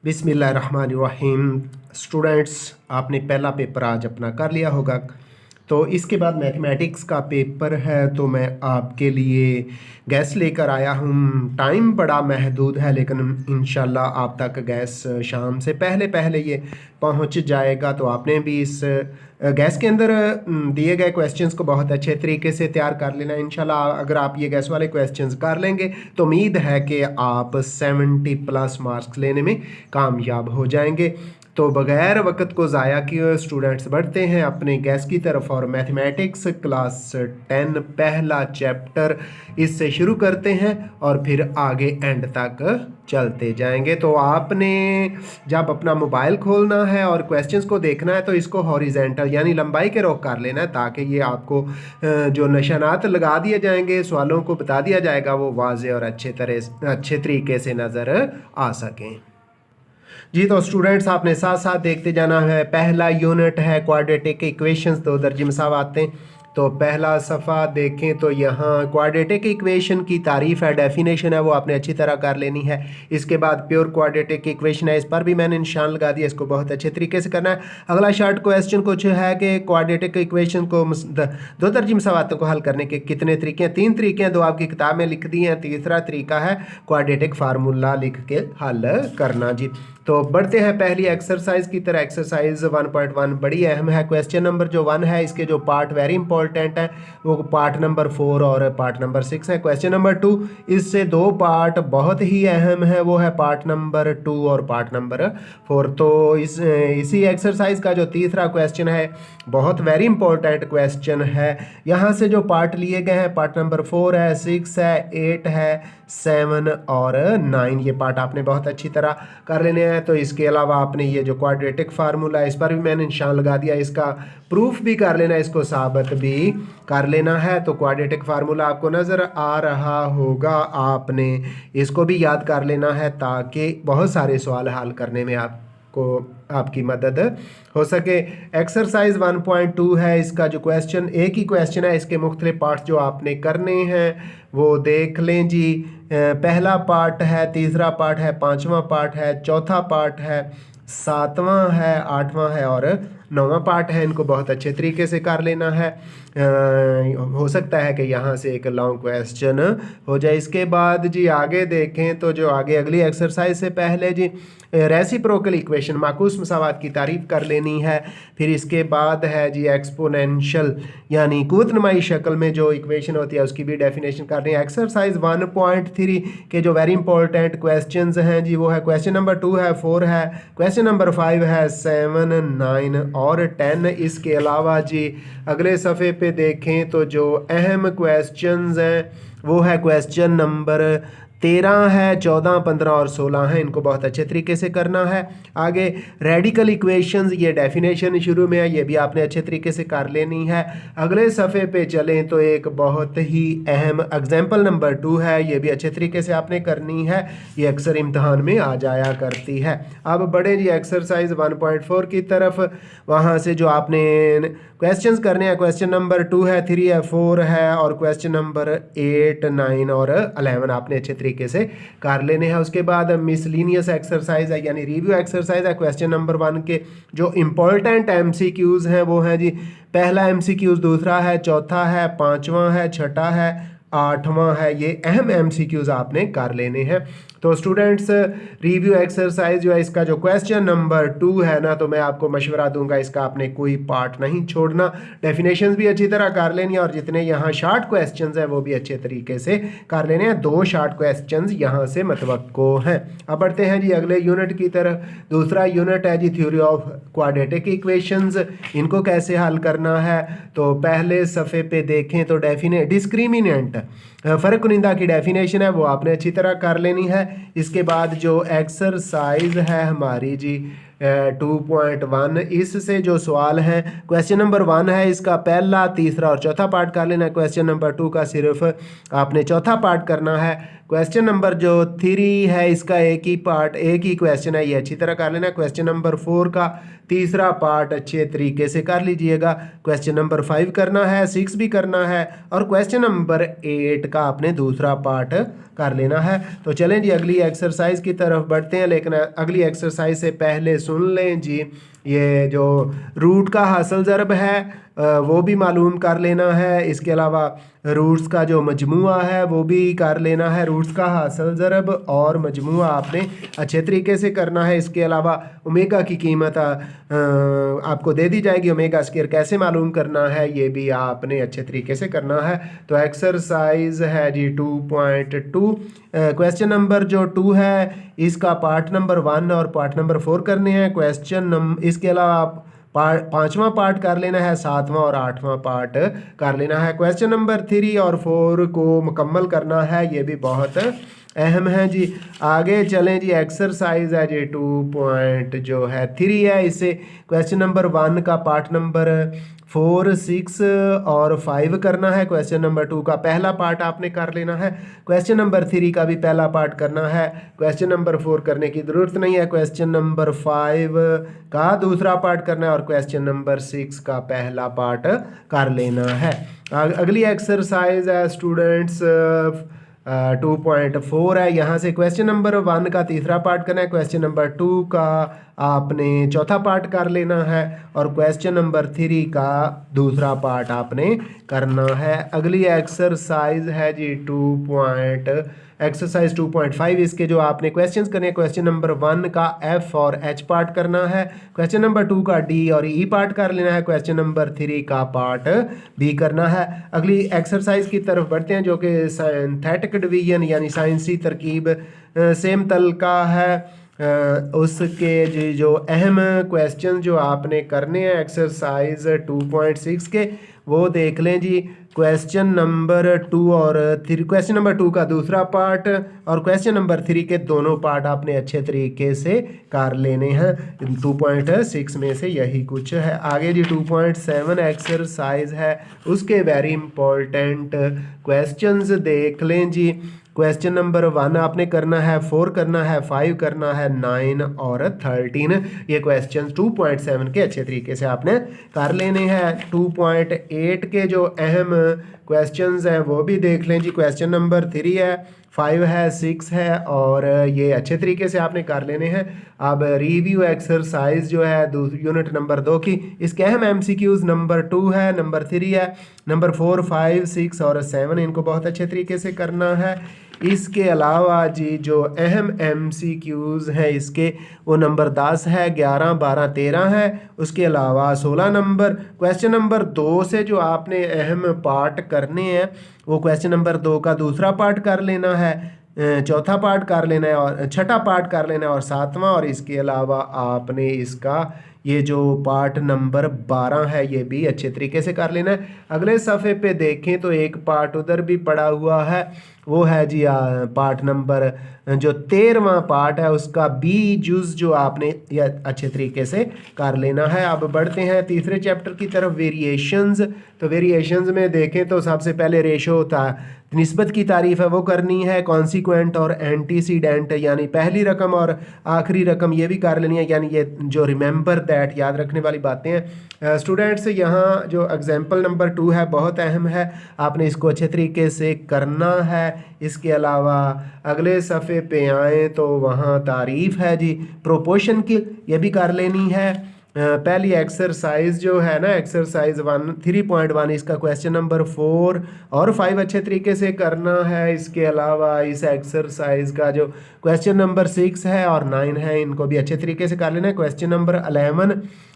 बिस्मिल्लाहिर्रहमानिर्रहीम। स्टूडेंट्स, आपने पहला पेपर आज अपना कर लिया होगा, तो इसके बाद मैथमेटिक्स का पेपर है। तो मैं आपके लिए गैस लेकर आया हूँ। टाइम बड़ा महदूद है, लेकिन इंशाल्लाह आप तक गैस शाम से पहले पहले ये पहुँच जाएगा। तो आपने भी इस गैस के अंदर दिए गए क्वेश्चंस को बहुत अच्छे तरीके से तैयार कर लेना। इंशाल्लाह अगर आप ये गैस वाले क्वेश्चंस कर लेंगे तो उम्मीद है कि आप 70+ मार्क्स लेने में कामयाब हो जाएंगे। तो बग़ैर वक्त को ज़ाया किए स्टूडेंट्स बढ़ते हैं अपने गैस की तरफ और मैथमेटिक्स क्लास 10 पहला चैप्टर इससे शुरू करते हैं और फिर आगे एंड तक चलते जाएंगे। तो आपने जब अपना मोबाइल खोलना है और क्वेश्चंस को देखना है तो इसको हॉरिजेंटल यानी लंबाई के रोक कर लेना है, ताकि ये आपको जो निशानात लगा दिए जाएंगे, सवालों को बता दिया जाएगा, वो वाज़े और अच्छे तरीके से नज़र आ सकें। जी तो स्टूडेंट्स, आपने साथ साथ देखते जाना है। पहला यूनिट है क्वाड्रेटिक इक्वेशंस, दो दर्जे मसावातें। तो पहला सफ़ा देखें तो यहाँ क्वाड्रेटिक इक्वेशन की तारीफ़ है, डेफिनेशन है, वो आपने अच्छी तरह कर लेनी है। इसके बाद प्योर क्वाड्रेटिक इक्वेशन है, इस पर भी मैंने निशान लगा दिया, इसको बहुत अच्छे तरीके से करना है। अगला शॉर्ट क्वेश्चन कुछ है कि क्वाड्रेटिक इक्वेशन को दो दर्जी मसावातों को हल करने के कितने तरीके हैं? 3 तरीके हैं, 2 आपकी किताब में लिख दिए हैं। तीसरा तरीका है क्वाड्रेटिक फार्मूला लिख के हल करना। जी तो बढ़ते हैं पहली एक्सरसाइज की तरह। एक्सरसाइज 1.1 बड़ी अहम है। क्वेश्चन नंबर जो 1 है, इसके जो पार्ट वेरी इंपॉर्टेंट है वो पार्ट नंबर 4 और पार्ट नंबर 6 है। क्वेश्चन नंबर 2, इससे 2 पार्ट बहुत ही अहम है, वो है पार्ट नंबर 2 और पार्ट नंबर 4। तो इसी एक्सरसाइज का जो तीसरा क्वेश्चन है बहुत वेरी इंपॉर्टेंट क्वेश्चन है। यहाँ से जो पार्ट लिए गए हैं, पार्ट नंबर 4 है, 6 है, 8 है, 7 और 9, ये पार्ट आपने बहुत अच्छी तरह कर लेने हैं। तो इसके अलावा आपने ये जो क्वाड्रेटिक फार्मूला है, इस पर भी मैंने निशान लगा दिया, इसका प्रूफ भी कर लेना, इसको साबित भी कर लेना है। तो क्वाड्रेटिक फार्मूला आपको नज़र आ रहा होगा, आपने इसको भी याद कर लेना है ताकि बहुत सारे सवाल हल करने में आपकी मदद हो सके। एक्सरसाइज 1.2 है, इसका जो क्वेश्चन एक ही क्वेश्चन है, इसके मुख्तलिफ पार्ट्स जो आपने करने हैं वो देख लें जी। पहला पार्ट है, तीसरा पार्ट है, पांचवा पार्ट है, चौथा पार्ट है, 7वां है, 8वां है और 9वां पार्ट है। इनको बहुत अच्छे तरीके से कर लेना है। हो सकता है कि यहाँ से एक लॉन्ग क्वेश्चन हो जाए। इसके बाद जी आगे देखें तो जो आगे अगली एक्सरसाइज से पहले जी रेसिप्रोकल इक्वेशन माकूस मसावात की तारीफ कर लेनी है। फिर इसके बाद है जी एक्सपोनेंशियल यानी कुव्वतनुमाई शक्ल में जो इक्वेशन होती है उसकी भी डेफिनेशन करनी है। एक्सरसाइज 1.3 के जो वेरी इंपॉर्टेंट क्वेश्चंस हैं जी वो है क्वेश्चन नंबर 2 है, 4 है, क्वेश्चन नंबर 5 है, 7, 9 और 10। इसके अलावा जी अगले सफ़े पे देखें तो जो अहम क्वेश्चंस हैं वो है क्वेश्चन नंबर 13 है, 14, 15 और 16 हैं। इनको बहुत अच्छे तरीके से करना है। आगे रेडिकल इक्वेशंस, ये डेफिनेशन शुरू में है, ये भी आपने अच्छे तरीके से कर लेनी है। अगले सफ़े पे चलें तो एक बहुत ही अहम एग्जाम्पल नंबर 2 है, ये भी अच्छे तरीके से आपने करनी है, ये अक्सर इम्तहान में आ जाया करती है। अब बढ़े जी एक्सरसाइज 1.4 की तरफ। वहाँ से जो आपने क्वेश्चंस करने हैं, क्वेश्चन नंबर 2 है, 3 है, 4 है और क्वेश्चन नंबर 8, 9 और 11 आपने अच्छे तरीके से कर लेने हैं। उसके बाद मिसलिनियस एक्सरसाइज है यानी रिव्यू एक्सरसाइज है। क्वेश्चन नंबर 1 के जो इंपॉर्टेंट एमसीक्यूज हैं वो हैं जी, पहला एमसीक्यूज, दूसरा है, चौथा है, 5वां है, छठा है, 8वां है। ये अहम एमसीक्यूज आपने कर लेने हैं। तो स्टूडेंट्स, रिव्यू एक्सरसाइज जो है, इसका जो क्वेश्चन नंबर 2 है ना, तो मैं आपको मशवरा दूंगा इसका आपने कोई पार्ट नहीं छोड़ना, डेफिनेशंस भी अच्छी तरह कर लेनी है और जितने यहाँ शॉर्ट क्वेश्चंस हैं वो भी अच्छे तरीके से कर लेने हैं। 2 शॉर्ट क्वेश्चंस यहाँ से मतवक्को हैं। अब बढ़ते हैं जी अगले यूनिट की तरफ। दूसरा यूनिट है जी थ्योरी ऑफ क्वाड्रेटिक इक्वेशंस, इनको कैसे हल करना है। तो पहले सफ़े पे देखें तो डिस्क्रिमिनेंट फ़र्क कुनिंदा की डेफिनेशन है वो आपने अच्छी तरह कर लेनी है। इसके बाद जो एक्सरसाइज है हमारी जी 2.1 इससे जो सवाल है क्वेश्चन नंबर 1 है इसका पहला, तीसरा और चौथा पार्ट कर लेना है। क्वेश्चन नंबर 2 का सिर्फ आपने चौथा पार्ट करना है। क्वेश्चन नंबर जो 3 है इसका एक ही क्वेश्चन है, ये अच्छी तरह कर लेना है। क्वेश्चन नंबर 4 का तीसरा पार्ट अच्छे तरीके से कर लीजिएगा। क्वेश्चन नंबर 5 करना है, 6 भी करना है और क्वेश्चन नंबर 8 का आपने दूसरा पार्ट कर लेना है। तो चलें जी अगली एक्सरसाइज की तरफ बढ़ते हैं, लेकिन अगली एक्सरसाइज से पहले सुन लें जी ये जो रूट का हासिल ज़रब है वो भी मालूम कर लेना है। इसके अलावा रूट्स का जो मजमुआ है वो भी कर लेना है। रूट्स का हासिल ज़रब और मजमुआ आपने अच्छे तरीके से करना है। इसके अलावा ओमेगा की कीमत आपको दे दी जाएगी, ओमेगा स्क्वायर कैसे मालूम करना है ये भी आपने अच्छे तरीके से करना है। तो एक्सरसाइज है जी 2.2। क्वेश्चन नंबर जो 2 है इसका पार्ट नंबर 1 और पार्ट नंबर 4 करने हैं। इसके अलावा आप पांचवा पार्ट कर लेना है, सातवां और आठवां पार्ट कर लेना है। क्वेश्चन नंबर 3 और 4 को मुकम्मल करना है, ये भी बहुत अहम है जी। आगे चलें जी, एक्सरसाइज है जी 2.3 है। इसे क्वेश्चन नंबर 1 का पार्ट नंबर 4, 6 और 5 करना है। क्वेश्चन नंबर 2 का पहला पार्ट आपने कर लेना है। क्वेश्चन नंबर 3 का भी पहला पार्ट करना है। क्वेश्चन नंबर 4 करने की ज़रूरत नहीं है। क्वेश्चन नंबर 5 का दूसरा पार्ट करना है और क्वेश्चन नंबर 6 का पहला पार्ट कर लेना है। अगली एक्सरसाइज है स्टूडेंट्स 2.4 है। यहाँ से क्वेश्चन नंबर 1 का तीसरा पार्ट करना है, क्वेश्चन नंबर 2 का आपने चौथा पार्ट कर लेना है और क्वेश्चन नंबर 3 का दूसरा पार्ट आपने करना है। अगली एक्सरसाइज है जी एक्सरसाइज 2.5। इसके जो आपने क्वेश्चंस करने हैं, क्वेश्चन नंबर 1 का F और H पार्ट करना है। क्वेश्चन नंबर 2 का D और E पार्ट कर लेना है। क्वेश्चन नंबर 3 का पार्ट B करना है। अगली एक्सरसाइज की तरफ बढ़ते हैं जो कि सिंथेटिक डिवीजन यानी साइंसी तरकीब सेम तल का है। उसके जो अहम क्वेश्चन जो आपने करने हैं एक्सरसाइज 2.6 के वो देख लें जी। क्वेश्चन नंबर 2 और 3, क्वेश्चन नंबर 2 का दूसरा पार्ट और क्वेश्चन नंबर 3 के दोनों पार्ट आपने अच्छे तरीके से कर लेने हैं। 2.6 में से यही कुछ है। आगे जी 2.7 एक्सरसाइज है, उसके वेरी इंपॉर्टेंट क्वेश्चंस देख लें जी। क्वेश्चन नंबर 1 आपने करना है, 4 करना है, 5 करना है, 9 और 13। ये क्वेश्चन 2.7 के अच्छे तरीके से आपने कर लेने हैं। 2.8 के जो अहम क्वेश्चंस हैं वो भी देख लें जी। क्वेश्चन नंबर 3 है, 5 है, 6 है और ये अच्छे तरीके से आपने कर लेने हैं। अब रिव्यू एक्सरसाइज जो है यूनिट नंबर 2 की, इसके अहम MCQs नंबर 2 है, नंबर 3 है, नंबर 4, 5, 6 और 7 इनको बहुत अच्छे तरीके से करना है। इसके अलावा जी जो अहम MCQs हैं इसके वो नंबर 10 है, 11, 12, 13 है। उसके अलावा 16 नंबर। क्वेश्चन नंबर 2 से जो आपने अहम पार्ट करने हैं वो क्वेश्चन नंबर 2 का दूसरा पार्ट कर लेना है, चौथा पार्ट कर लेना है और छठा पार्ट कर लेना है और सातवां। और इसके अलावा आपने इसका ये जो पार्ट नंबर 12 है ये भी अच्छे तरीके से कर लेना है। अगले सफ़े पे देखें तो एक पार्ट उधर भी पड़ा हुआ है, वो है जी पार्ट नंबर जो 13वां पार्ट है उसका बी जुज जो आपने ये अच्छे तरीके से कर लेना है। अब बढ़ते हैं तीसरे चैप्टर की तरफ, वेरिएशंस। तो वेरिएशंस में देखें तो सबसे पहले रेशो होता है, निस्बत की तारीफ है वो करनी है। कॉन्सिक्वेंट और एंटीसीडेंट यानी पहली रकम और आखिरी रकम ये भी कर लेनी है, यानी ये जो रिमेंबर दैट याद रखने वाली बातें हैं। स्टूडेंट्स यहाँ जो एग्जाम्पल नंबर 2 है बहुत अहम है, आपने इसको अच्छे तरीके से करना है। इसके अलावा अगले सफ़े पे आएँ तो वहाँ तारीफ़ है जी, प्रोपोर्शन की ये भी कर लेनी है। पहली एक्सरसाइज जो है ना एक्सरसाइज 3.1 इसका क्वेश्चन नंबर 4 और 5 अच्छे तरीके से करना है। इसके अलावा इस एक्सरसाइज का जो क्वेश्चन नंबर 6 है और 9 है इनको भी अच्छे तरीके से कर लेना है। क्वेश्चन नंबर 11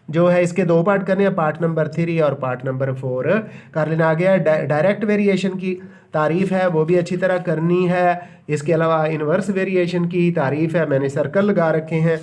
जो है इसके 2 पार्ट करने हैं, पार्ट नंबर 3 और पार्ट नंबर 4 कर लेना। आ गया डायरेक्ट वेरिएशन की तारीफ़ है वो भी अच्छी तरह करनी है। इसके अलावा इन्वर्स वेरिएशन की तारीफ़ है, मैंने सर्कल लगा रखे हैं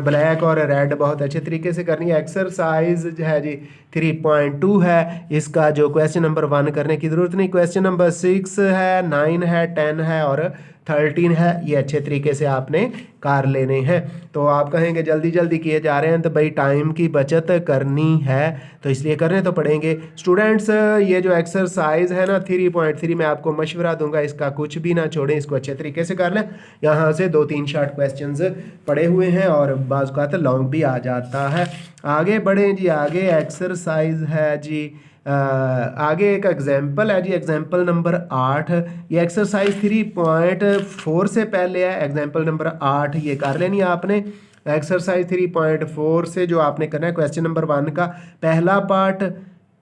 ब्लैक और रेड, बहुत अच्छे तरीके से करनी है। एक्सरसाइज है जी 3.2 है, इसका जो क्वेश्चन नंबर 1 करने की ज़रूरत नहीं। क्वेश्चन नंबर 6 है, 9 है, 10 है और 13 है, ये अच्छे तरीके से आपने कर लेने हैं। तो आप कहेंगे जल्दी जल्दी किए जा रहे हैं, तो भाई टाइम की बचत करनी है तो इसलिए करने तो पड़ेंगे। स्टूडेंट्स ये जो एक्सरसाइज है ना 3.3 मैं आपको मशवरा दूंगा, इसका कुछ भी ना छोड़ें, इसको अच्छे तरीके से कर लें। यहाँ से 2-3 शॉर्ट क्वेश्चंस पड़े हुए हैं और बाज़ का तो लॉन्ग भी आ जाता है। आगे बढ़ें जी, आगे एक्सरसाइज है जी, आगे एक एग्जाम्पल है जी, एग्जाम्पल नंबर 8। ये एक्सरसाइज 3.4 से पहले है, एग्जाम्पल नंबर 8 ये कर लेनी है आपने। एक्सरसाइज 3.4 से जो आपने करना है क्वेश्चन नंबर 1 का पहला पार्ट,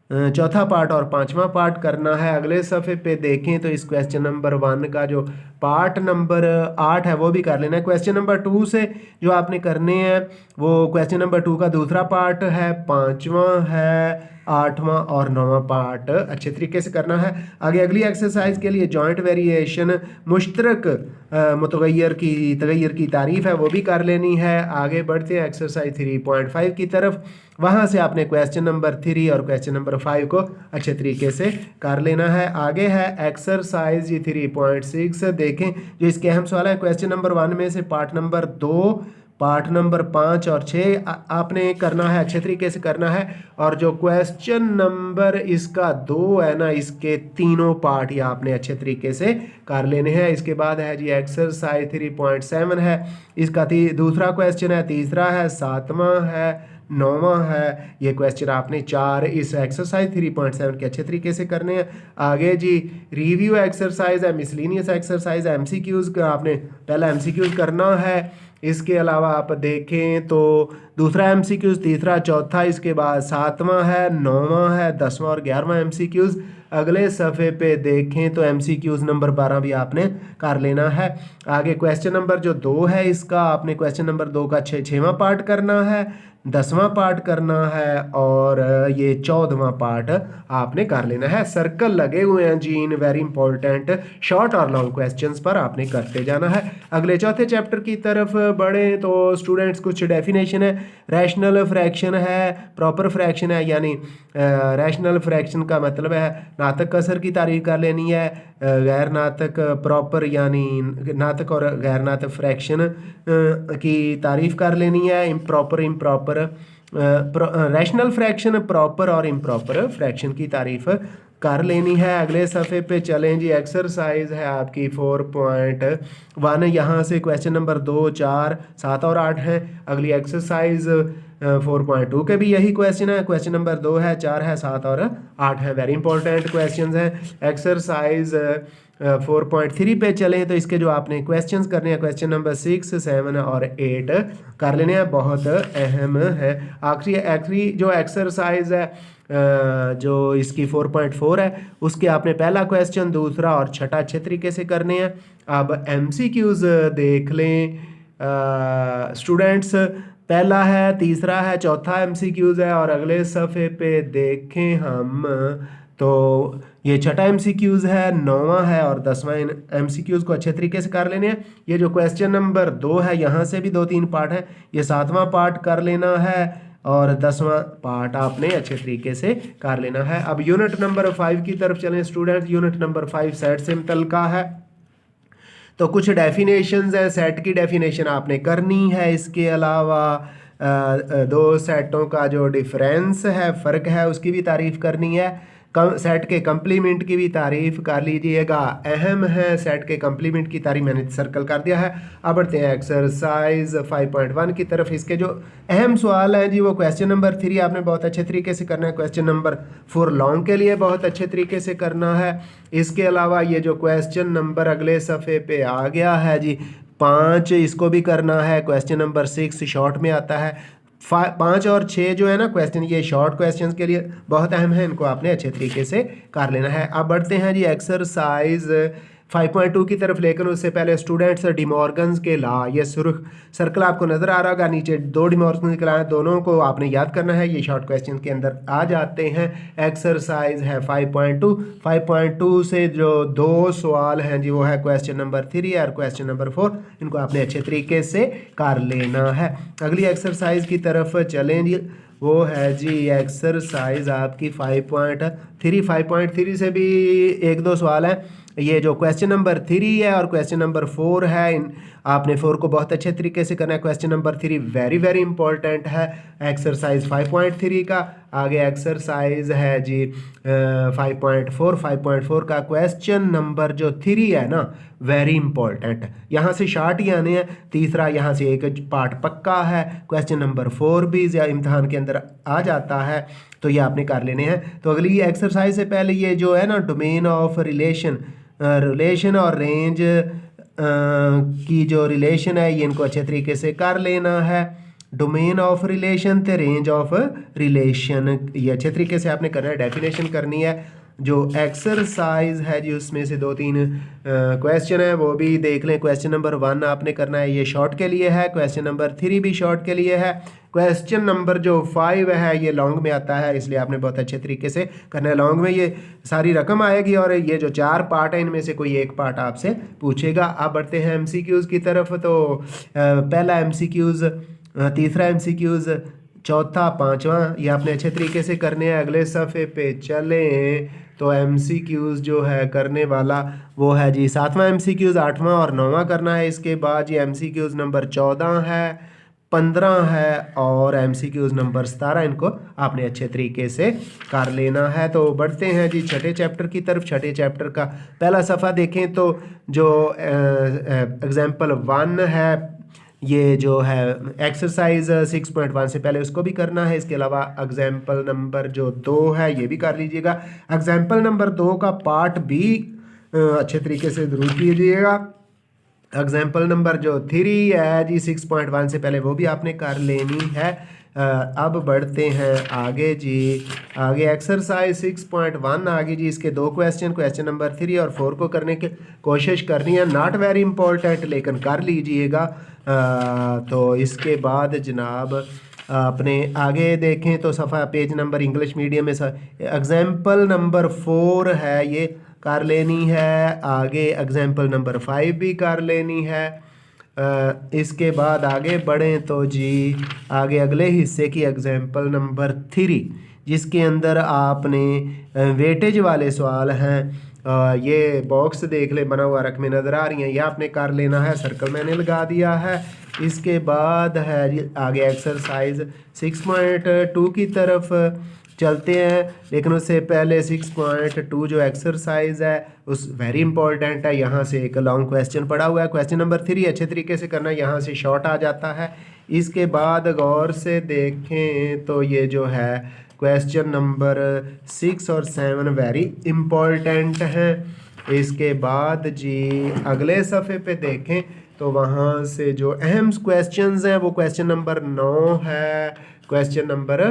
चौथा पार्ट और पांचवा पार्ट करना है। अगले सफ़े पे देखें तो इस क्वेश्चन नंबर 1 का जो पार्ट नंबर 8 है वो भी कर लेना है। क्वेश्चन नंबर 2 से जो आपने करने हैं वो क्वेश्चन नंबर 2 का दूसरा पार्ट है, पांचवा है, आठवां और नौवां पार्ट अच्छे तरीके से करना है। आगे अगली एक्सरसाइज के लिए जॉइंट वेरिएशन मुश्तरक मुतगैर की तारीफ है वो भी कर लेनी है। आगे बढ़ते हैं एक्सरसाइज 3.5 की तरफ, वहाँ से आपने क्वेश्चन नंबर 3 और क्वेश्चन नंबर 5 को अच्छे तरीके से कर लेना है। आगे है एक्सरसाइज 3.6, देखें जो इसके अहम सवाल है क्वेश्चन नंबर 1 में से पार्ट नंबर 2, पार्ट नंबर 5 और 6 आपने करना है, अच्छे तरीके से करना है। और जो क्वेश्चन नंबर इसका 2 है ना, इसके तीनों पार्ट ये आपने अच्छे तरीके से कर लेने हैं। इसके बाद है जी एक्सरसाइज 3.7 है, इसका दूसरा क्वेश्चन है, तीसरा है, सातवां है, नौवां है। ये क्वेश्चन आपने 4 इस एक्सरसाइज 3.7 के अच्छे तरीके से करने हैं। आगे जी रिव्यू एक्सरसाइज है, मिसलिनियस एक्सरसाइज है, एमसीक्यूज़ का आपने पहला एमसीक्यूज़ करना है। इसके अलावा आप देखें तो दूसरा एमसीक्यूज़, तीसरा, चौथा, इसके बाद सातवां है, नौवां है, 10वां और 11वां एमसीक्यूज़। अगले सफ़े पे देखें तो एमसीक्यूज़ नंबर 12 भी आपने कर लेना है। आगे क्वेश्चन नंबर जो 2 है इसका आपने क्वेश्चन नंबर 2 का 6वां पार्ट करना है, 10वां पार्ट करना है और ये 14वां पार्ट आपने कर लेना है। सर्कल लगे हुए हैं जी इन वेरी इंपॉर्टेंट शॉर्ट और लॉन्ग क्वेश्चंस पर आपने करते जाना है। अगले चौथे चैप्टर की तरफ बढ़े तो स्टूडेंट्स कुछ डेफिनेशन है। रैशनल फ्रैक्शन है, प्रॉपर फ्रैक्शन है, यानी रैशनल फ्रैक्शन का मतलब है नातक कसर की तारीफ कर लेनी है, गैर नातक प्रॉपर यानी नातक और गैर नातक फ्रैक्शन की तारीफ कर लेनी है, improper improper rational fraction, proper और इम्प्रॉपर फ्रैक्शन की तारीफ कर लेनी है। अगले सफ़े पे चलें जी, एक्सरसाइज है आपकी 4.1, यहाँ से क्वेश्चन नंबर 2, 4, 7 और 8 हैं। अगली एक्सरसाइज 4.2 के भी यही क्वेश्चन है, क्वेश्चन नंबर 2 है, 4 है, 7 और 8 है, वेरी इंपॉर्टेंट क्वेश्चन हैं। एक्सरसाइज 4.3 पे चलें तो इसके जो आपने क्वेश्चंस करने हैं क्वेश्चन नंबर 6, 7 और 8 कर लेने हैं, बहुत अहम है। आखिरी जो एक्सरसाइज है जो इसकी 4.4 है उसके आपने पहला क्वेश्चन, दूसरा और छठा अच्छे तरीके से करने हैं। अब एमसीक्यूज़ देख लें स्टूडेंट्स, पहला है, तीसरा है, चौथा एमसीक्यूज़ है और अगले सफ़े पे देखें हम तो ये छठा एमसीक्यूज़ है, 9वां है और 10वां एमसीक्यूज़ को अच्छे तरीके से कर लेने हैं। ये जो क्वेश्चन नंबर 2 है यहाँ से भी 2-3 पार्ट है, ये 7वां पार्ट कर लेना है और 10वां पार्ट आपने अच्छे तरीके से कर लेना है। अब यूनिट नंबर 5 की तरफ चलें स्टूडेंट। यूनिट नंबर 5 सेट से मुतल्लिका है, तो कुछ डेफिनेशंस है, सेट की डेफिनेशन आपने करनी है। इसके अलावा दो सेटों का जो डिफरेंस है, फ़र्क है, उसकी भी तारीफ़ करनी है। सेट के कंप्लीमेंट की भी तारीफ़ कर लीजिएगा, अहम है सेट के कंप्लीमेंट की तारीफ़, मैंने सर्कल कर दिया है। अब बढ़ते हैं एक्सरसाइज 5.1 की तरफ। इसके जो अहम सवाल हैं जी वो क्वेश्चन नंबर 3 आपने बहुत अच्छे तरीके से करना है, क्वेश्चन नंबर 4 लॉन्ग के लिए बहुत अच्छे तरीके से करना है। इसके अलावा ये जो क्वेश्चन नंबर अगले सफ़े पे आ गया है जी 5, इसको भी करना है। क्वेश्चन नंबर 6 शॉर्ट में आता है। 5 और 6 जो है ना क्वेश्चन, ये शॉर्ट क्वेश्चंस के लिए बहुत अहम है, इनको आपने अच्छे तरीके से कर लेना है। अब बढ़ते हैं जी एक्सरसाइज 5.2 की तरफ, लेकिन उससे पहले स्टूडेंट्स डिमॉर्गन्स के लॉ, ये सुर्ख सर्कल आपको नज़र आ रहा होगा, नीचे 2 डिमॉर्गन्स के लॉ हैं, दोनों को आपने याद करना है, ये शॉर्ट क्वेश्चन के अंदर आ जाते हैं। एक्सरसाइज है 5.2 से जो 2 सवाल हैं जी वो है क्वेश्चन नंबर 3 और क्वेश्चन नंबर 4, इनको आपने अच्छे तरीके से कर लेना है। अगली एक्सरसाइज की तरफ चलें जी, वो है जी एक्सरसाइज आपकी 5.3 से भी 1-2 सवाल हैं। ये जो क्वेश्चन नंबर 3 है और क्वेश्चन नंबर 4 है, इन आपने 4 को बहुत अच्छे तरीके से करना है। Question number 3 very very important है, एक्सरसाइज 5.3 का। आगे एक्सरसाइज है जी 5.4 का क्वेश्चन नंबर जो 3 है ना, वेरी इंपॉर्टेंट है। यहाँ से शार्ट ही आने हैं। तीसरा यहाँ से एक पार्ट पक्का है। क्वेश्चन नंबर 4 भी इम्तहान के अंदर आ जाता है, तो ये आपने कर लेने हैं। तो अगली एक्सरसाइज से पहले ये जो है ना डोमेन ऑफ रिलेशन और रेंज की जो रिलेशन है, ये इनको अच्छे तरीके से कर लेना है। डोमेन ऑफ रिलेशन तो रेंज ऑफ रिलेशन, ये अच्छे तरीके से आपने करना है, डेफिनेशन करनी है। जो एक्सरसाइज है जी उसमें से 2-3 क्वेश्चन है वो भी देख लें। क्वेश्चन नंबर 1 आपने करना है, ये शॉर्ट के लिए है। क्वेश्चन नंबर 3 भी शॉर्ट के लिए है। क्वेश्चन नंबर जो 5 है ये लॉन्ग में आता है, इसलिए आपने बहुत अच्छे तरीके से करना है। लॉन्ग में ये सारी रकम आएगी और ये जो 4 पार्ट है इनमें से कोई एक पार्ट आपसे पूछेगा। आप बढ़ते हैं एमसीक्यूज़ की तरफ। तो पहला एमसीक्यूज़, तीसरा एमसीक्यूज़, चौथा, पांचवा, ये आपने अच्छे तरीके से करने हैं। अगले सफ़े पे चलें तो एमसीक्यूज़ जो है करने वाला वो है जी 7वां एमसीक्यूज़, 8वां और 9वां करना है। इसके बाद ये एमसीक्यूज़ नंबर 14 है, 15 है और एमसीक्यूज़ नंबर 17, इनको आपने अच्छे तरीके से कर लेना है। तो बढ़ते हैं जी छठे चैप्टर की तरफ। छठे चैप्टर का पहला सफ़ा देखें तो जो एग्जाम्पल 1 है, ये जो है एक्सरसाइज 6.1 से पहले उसको भी करना है। इसके अलावा एग्जाम्पल नंबर जो 2 है ये भी कर लीजिएगा। एग्जाम्पल नंबर 2 का पार्ट भी अच्छे तरीके से ज़रूर कीजिएगा। एग्जाम्पल नंबर जो 3 है जी 6.1 से पहले वो भी आपने कर लेनी है। अब बढ़ते हैं आगे जी। आगे एक्सरसाइज 6.1 आगे जी, इसके 2 क्वेश्चन, क्वेश्चन नंबर 3 और 4 को करने की कोशिश करनी है। नॉट वेरी इंपॉर्टेंट लेकिन कर लीजिएगा। तो इसके बाद जनाब अपने आगे देखें तो सफ़ा पेज नंबर इंग्लिश मीडियम में एग्जाम्पल नंबर 4 है ये कर लेनी है। आगे एग्जाम्पल नंबर 5 भी कर लेनी है। इसके बाद आगे बढ़ें तो जी आगे अगले हिस्से की एग्जाम्पल नंबर 3 जिसके अंदर आपने वेटेज वाले सवाल हैं, ये बॉक्स देख ले बना हुआ रकमें नज़र आ रही हैं, ये आपने कर लेना है। सर्कल मैंने लगा दिया है। इसके बाद है जी आगे एक्सरसाइज 6.2 की तरफ चलते हैं, लेकिन उससे पहले 6.2 जो एक्सरसाइज है उस वेरी इंपॉर्टेंट है। यहाँ से एक लॉन्ग क्वेश्चन पड़ा हुआ है। क्वेश्चन नंबर 3 अच्छे तरीके से करना, यहाँ से शॉर्ट आ जाता है। इसके बाद गौर से देखें तो ये जो है क्वेश्चन नंबर 6 और 7 वेरी इंपॉर्टेंट हैं। इसके बाद जी अगले सफ़े पे देखें तो वहाँ से जो अहम क्वेश्चंस हैं वो क्वेश्चन नंबर 9 है, क्वेश्चन नंबर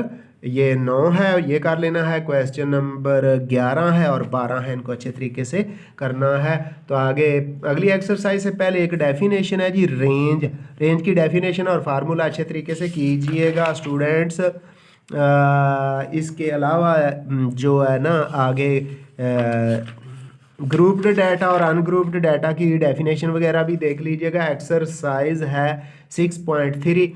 ये 9 है ये कर लेना है। क्वेश्चन नंबर 11 है और 12 है, इनको अच्छे तरीके से करना है। तो आगे अगली एक्सरसाइज से पहले एक डेफिनेशन है जी रेंज की डेफिनेशन और फार्मूला अच्छे तरीके से कीजिएगा स्टूडेंट्स। इसके अलावा जो है ना आगे ग्रुप्ड डाटा और अनग्रुप्ड डाटा की डेफिनेशन वगैरह भी देख लीजिएगा। एक्सरसाइज है 6.3,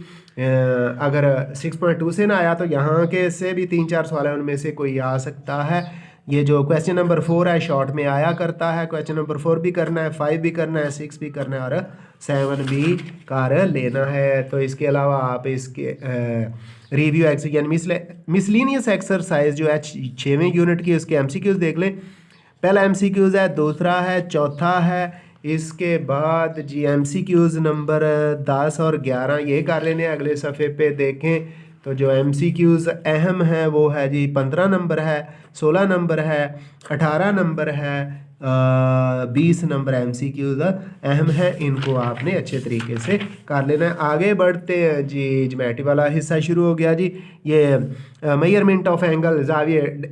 अगर 6.2 से ना आया तो यहाँ के से भी 3-4 सवाल है, उनमें से कोई आ सकता है। ये जो क्वेश्चन नंबर 4 है शॉर्ट में आया करता है। क्वेश्चन नंबर 4 भी करना है, 5 भी करना है, 6 भी करना है और 7 भी कर लेना है। तो इसके अलावा आप इसके रिव्यू यानी मिसलिनियस एक्सरसाइज जो है 6वें यूनिट की उसके एमसीक्यूज देख लें। पहला एमसीक्यूज है, दूसरा है, चौथा है। इसके बाद जी एमसीक्यूज नंबर 10 और 11 ये कर लेने। अगले सफ़े पे देखें तो जो एमसीक्यूज अहम है वो है जी 15 नंबर है, 16 नंबर है, 18 नंबर है, 20 नंबर एमसीक्यूज अहम है, इनको आपने अच्छे तरीके से कर लेना है। आगे बढ़ते हैं जी, ज्योमेट्री वाला हिस्सा शुरू हो गया जी। ये मेजरमेंट ऑफ एंगल,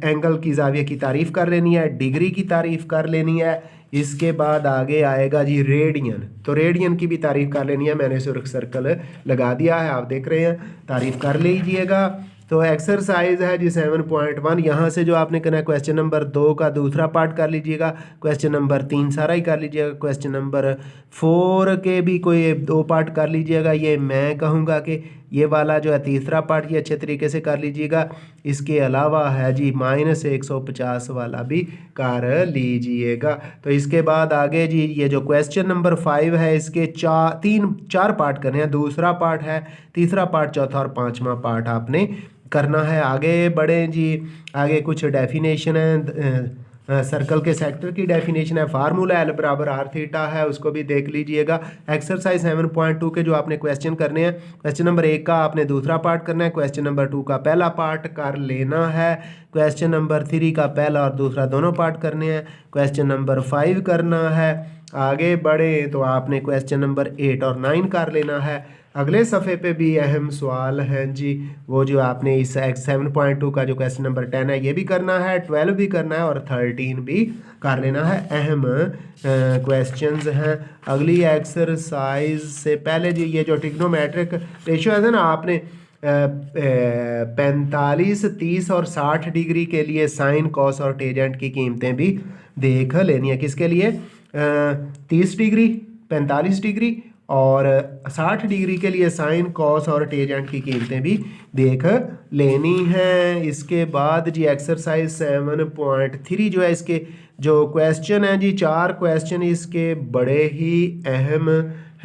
एंगल की जाविये की तारीफ़ कर लेनी है, डिग्री की तारीफ़ कर लेनी है। इसके बाद आगे आएगा जी रेडियन, तो रेडियन की भी तारीफ़ कर लेनी है। मैंने सुर्ख सर्कल लगा दिया है, आप देख रहे हैं, तारीफ़ कर लीजिएगा। तो एक्सरसाइज है जी 7.1। यहाँ से जो आपने करना है क्वेश्चन नंबर 2 का दूसरा पार्ट कर लीजिएगा, क्वेश्चन नंबर 3 सारा ही कर लीजिएगा, क्वेश्चन नंबर 4 के भी कोई 2 पार्ट कर लीजिएगा। ये मैं कहूँगा कि ये वाला जो है तीसरा पार्ट ये अच्छे तरीके से कर लीजिएगा। इसके अलावा है जी -150 वाला भी कर लीजिएगा। तो इसके बाद आगे जी ये जो क्वेश्चन नंबर 5 है इसके 4 पार्ट करने हैं। दूसरा पार्ट है, तीसरा पार्ट, चौथा और पांचवा पार्ट आपने करना है। आगे बढ़े जी, आगे कुछ डेफिनेशन है, सर्कल के सेक्टर की डेफिनेशन है, फार्मूला L बराबर R थीटा है, उसको भी देख लीजिएगा। एक्सरसाइज 7.2 के जो आपने क्वेश्चन करने हैं, क्वेश्चन नंबर 1 का आपने दूसरा पार्ट करना है, क्वेश्चन नंबर 2 का पहला पार्ट कर लेना है, क्वेश्चन नंबर 3 का पहला और दूसरा दोनों पार्ट करने हैं, क्वेश्चन नंबर 5 करना है। आगे बढ़े तो आपने क्वेश्चन नंबर 8 और 9 कर लेना है। अगले सफ़े पे भी अहम सवाल हैं जी, वो जो आपने इस 7.2 का जो क्वेश्चन नंबर 10 है ये भी करना है, 12 भी करना है और 13 भी कर लेना है। अहम क्वेश्चंस हैं। अगली एक्सरसाइज से पहले जी ये जो ट्रिग्नोमेट्रिक रेशियो है ना, आपने 45, 30 और 60 डिग्री के लिए साइन, कॉस और टेंजेंट की कीमतें भी देख लेनी है। किसके लिए? 30 डिग्री, 45 डिग्री और 60 डिग्री के लिए साइन, कॉस और टेंजेंट की कीमतें भी देख लेनी है। इसके बाद जी एक्सरसाइज 7.3 जो है, इसके जो क्वेश्चन है जी 4 क्वेश्चन इसके बड़े ही अहम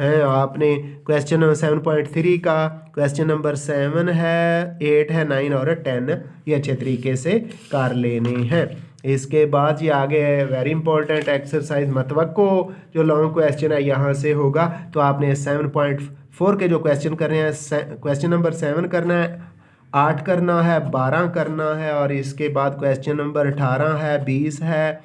हैं। आपने क्वेश्चन 7.3 का क्वेश्चन नंबर 7 है, 8 है, 9 और 10 ये अच्छे तरीके से कर लेने हैं। इसके बाद ये आगे है वेरी इंपॉर्टेंट एक्सरसाइज मतवक्को, जो लॉन्ग क्वेश्चन है यहाँ से होगा। तो आपने 7.4 के जो क्वेश्चन करने हैं, क्वेश्चन नंबर 7 करना है, 8 करना है, 12 करना है और इसके बाद क्वेश्चन नंबर 18 है, 20 है,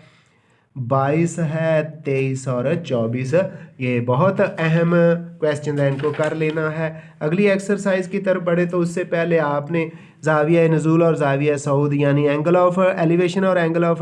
22 है, 23 और 24 ये बहुत अहम क्वेश्चन है, इनको कर लेना है। अगली एक्सरसाइज की तरफ बढ़े तो उससे पहले आपने ज़ाविया नज़ूल और ज़ाविया सऊद यानी एंगल ऑफ एलिवेशन और एंगल ऑफ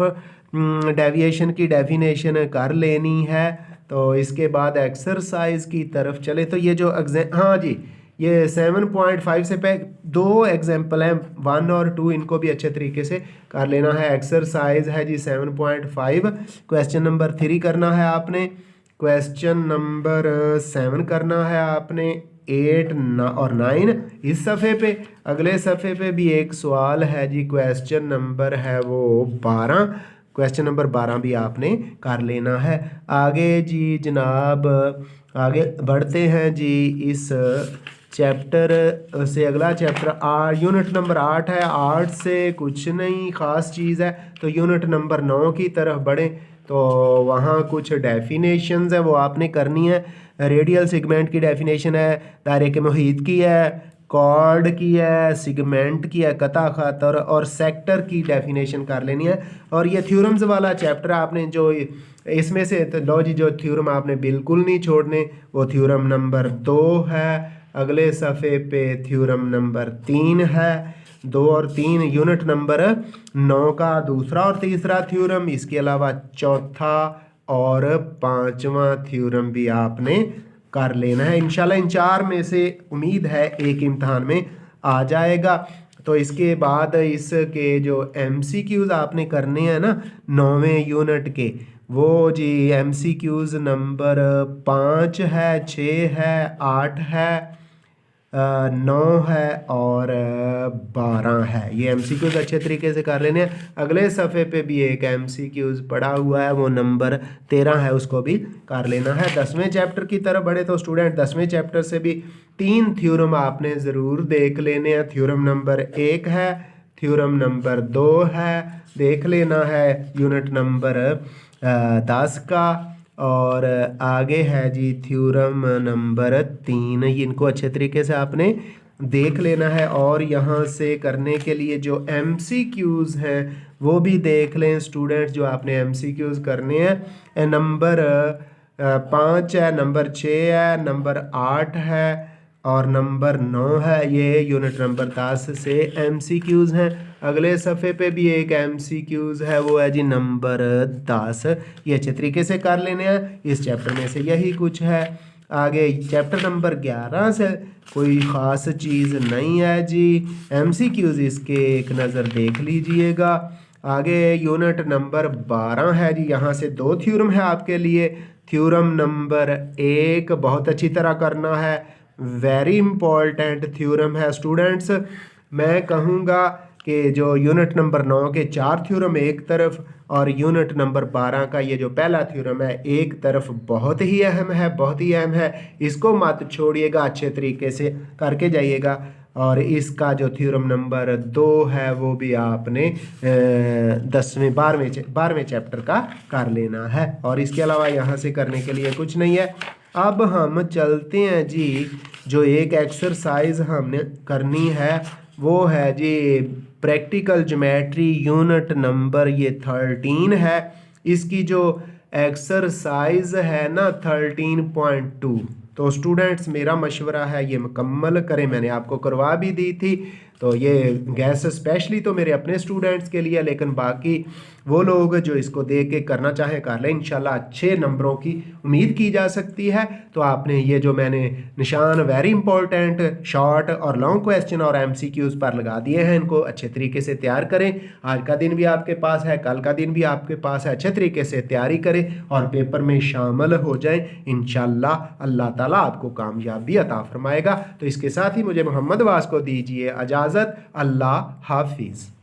डेविएशन की डेफिनेशन कर लेनी है। तो इसके बाद एक्सरसाइज की तरफ चले तो ये जो हाँ जी, ये 7.5 से पहले 2 एग्जाम्पल हैं, 1 और 2, इनको भी अच्छे तरीके से कर लेना है। एक्सरसाइज है जी 7.5, क्वेश्चन नंबर 3 करना है आपने, क्वेश्चन नंबर 7 करना है आपने, 8 और 9 इस सफ़े पे। अगले सफ़े पे भी एक सवाल है जी, क्वेश्चन नंबर है वो 12, क्वेश्चन नंबर 12 भी आपने कर लेना है। आगे जी जनाब आगे बढ़ते हैं जी, इस चैप्टर से अगला चैप्टर यूनिट नंबर 8 है। 8 से कुछ नहीं ख़ास चीज़ है, तो यूनिट नंबर 9 की तरफ बढ़ें तो वहाँ कुछ डेफिनेशंस है वो आपने करनी है। रेडियल सेगमेंट की डेफिनेशन है, दायरे के मुहीत की है, कॉर्ड की है, सिगमेंट की है, कता खत और सेक्टर की डेफिनेशन कर लेनी है। और ये थ्योरम्स वाला चैप्टर आपने जो इसमें से तो लो जी, जो थ्योरम आपने बिल्कुल नहीं छोड़ने वो थ्योरम नंबर 2 है। अगले सफ़े पे थ्योरम नंबर 3 है। 2 और 3 यूनिट नंबर 9 का दूसरा और तीसरा थ्योरम, इसके अलावा चौथा और 5वां थ्योरम भी आपने कर लेना है। इंशाल्लाह इन 4 में से उम्मीद है एक इम्तहान में आ जाएगा। तो इसके बाद इसके जो MCQs आपने करने हैं ना 9वें यूनिट के, वो जी MCQs नंबर 5 है, 6 है, 8 है, 9 है और 12 है। ये MCQs अच्छे तरीके से कर लेने हैं। अगले सफ़े पे भी एक MCQs पड़ा हुआ है, वो नंबर 13 है, उसको भी कर लेना है। 10वें चैप्टर की तरफ बढ़े तो स्टूडेंट 10वें चैप्टर से भी 3 थ्योरम आपने ज़रूर देख लेने हैं। थ्योरम नंबर 1 है, थ्योरम नंबर 2 है, देख लेना है यूनिट नंबर 10 का। और आगे है जी थ्योरम नंबर 3, इनको अच्छे तरीके से आपने देख लेना है। और यहाँ से करने के लिए जो MCQs हैं वो भी देख लें स्टूडेंट्स, जो आपने MCQs करने हैं। नंबर 5 है, नंबर 6 है, नंबर 8 है और नंबर 9 है। ये यूनिट नंबर 10 से MCQs हैं। अगले सफ़े पे भी एक MCQs है, वो है जी नंबर 10। ये अच्छे तरीके से कर लेने हैं। इस चैप्टर में से यही कुछ है। आगे चैप्टर नंबर 11 से कोई ख़ास चीज़ नहीं है जी। MCQs इसके एक नज़र देख लीजिएगा। आगे यूनिट नंबर 12 है जी, यहाँ से 2 थ्योरम है आपके लिए। थ्योरम नंबर 1 बहुत अच्छी तरह करना है, वेरी इंपॉर्टेंट थ्योरम है स्टूडेंट्स। मैं कहूँगा कि जो यूनिट नंबर 9 के 4 थ्योरम एक तरफ और यूनिट नंबर 12 का ये जो पहला थ्योरम है एक तरफ, बहुत ही अहम है, बहुत ही अहम है। इसको मत छोड़िएगा, अच्छे तरीके से करके जाइएगा। और इसका जो थ्योरम नंबर 2 है वो भी आपने 12वें चैप्टर का कर लेना है। और इसके अलावा यहाँ से करने के लिए कुछ नहीं है। अब हम चलते हैं जी, जो एक एक्सरसाइज हमने करनी है वो है जी प्रैक्टिकल ज्योमेट्री यूनिट नंबर ये 13 है। इसकी जो एक्सरसाइज है ना 13.2, तो स्टूडेंट्स मेरा मशवरा है ये मुकम्मल करें। मैंने आपको करवा भी दी थी, तो ये गैस स्पेशली तो मेरे अपने स्टूडेंट्स के लिए, लेकिन बाकी वो लोग जो इसको देख के करना चाहें कर लें। इंशाल्लाह अच्छे नंबरों की उम्मीद की जा सकती है। तो आपने ये जो मैंने निशान वेरी इंपॉर्टेंट, शॉर्ट और लॉन्ग क्वेश्चन और MCQs पर लगा दिए हैं, इनको अच्छे तरीके से तैयार करें। आज का दिन भी आपके पास है, कल का दिन भी आपके पास है, अच्छे तरीके से तैयारी करें और पेपर में शामिल हो जाएं। इंशाल्लाह अल्लाह ताला आपको कामयाबी अता फरमाएगा। तो इसके साथ ही मुझे मोहम्मद वास को दीजिए इजाज़त। अल्लाह हाफिज़।